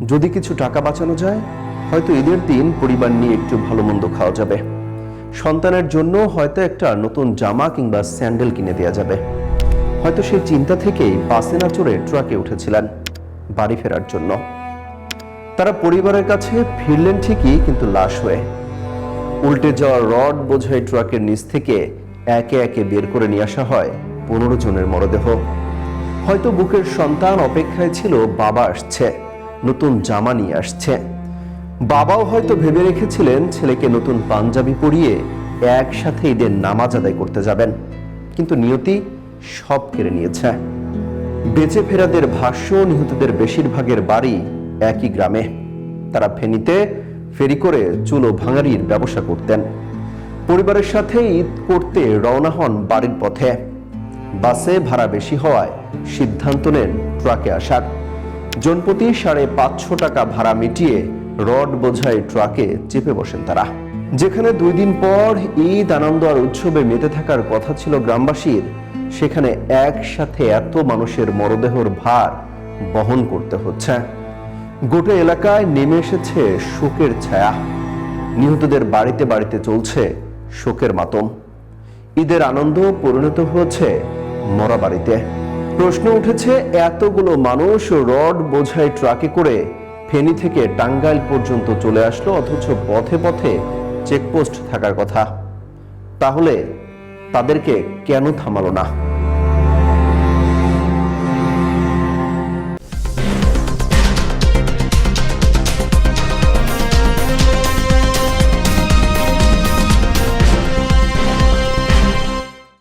যদি কিছু টাকা বাঁচানো যায়, হয়তো ঈদের দিন পরিবার নিয়ে একটু ভালো মন্দ খাওয়া যাবে। সন্তানের জন্য হয়তো একটা নতুন জামা কিংবা স্যান্ডেল কিনে দেওয়া যাবে। হয়তো সেই চিন্তা থেকেই বাসে না চড়ে ট্রাকে উঠেছিলেন বাড়ি ফেরার জন্য। তারা পরিবারের কাছে ফিরলেন ঠিকই, কিন্তু লাশ হয়ে। উল্টে যাওয়া রড বোঝাই ট্রাকের নিচ থেকে একে একে বের করে নিয়ে আসা হয় 15 জনের মরদেহ। হয়তো বুকের সন্তান অপেক্ষায় ছিল বাবা আসছে, নতুন জামা নিয়ে আসছে। বাবাও হয়তো ভেবে রেখেছিলেন ছেলেকে নতুন পাঞ্জাবি পরিয়ে একসাথে ঈদের নামাজ আদায় করতে যাবেন, কিন্তু নিয়তি সব কেড়ে নিয়েছে। বেঁচে ফেরাদের ভাষ্য, নিহতদের বেশিরভাগের বাড়ি একই গ্রামে। তারা ফেনীতে ফেরি করে চুলো ভাঙারির ব্যবসা করতেন। পরিবারের সাথে ঈদ করতে রওনা হন বাড়ির পথে। বাসে ভাড়া বেশি হওয়ায় সিদ্ধান্ত নেন ট্রাকে আসার। জনপ্রতি 550 টাকা ভাড়া মিটিয়ে রড বোঝাই ট্রাকে চেপে বসেন তারা। যেখানে 2 দিন পর ঈদ আনন্দ আর উৎসবে মেতে থাকার কথা ছিল গ্রামবাসীর, সেখানে একসাথে এত মানুষের মরদেহর ভার বহন করতে হচ্ছে। গোটা এলাকায় নেমে এসেছে শোকের ছায়া। নিহতদের বাড়িতে বাড়িতে চলছে শোকের মাতম। ঈদের আনন্দ পরিণত হয়েছে মরা বাড়িতে। প্রশ্ন উঠেছে, এতগুলো মানুষ রড বোঝাই ট্রাকে করে ফেনী থেকে টাঙ্গাইল পর্যন্ত চলে আসলো, অথচ পথে পথে চেকপোস্ট থাকার কথা। তাহলে তাদেরকে কেন থামালো না?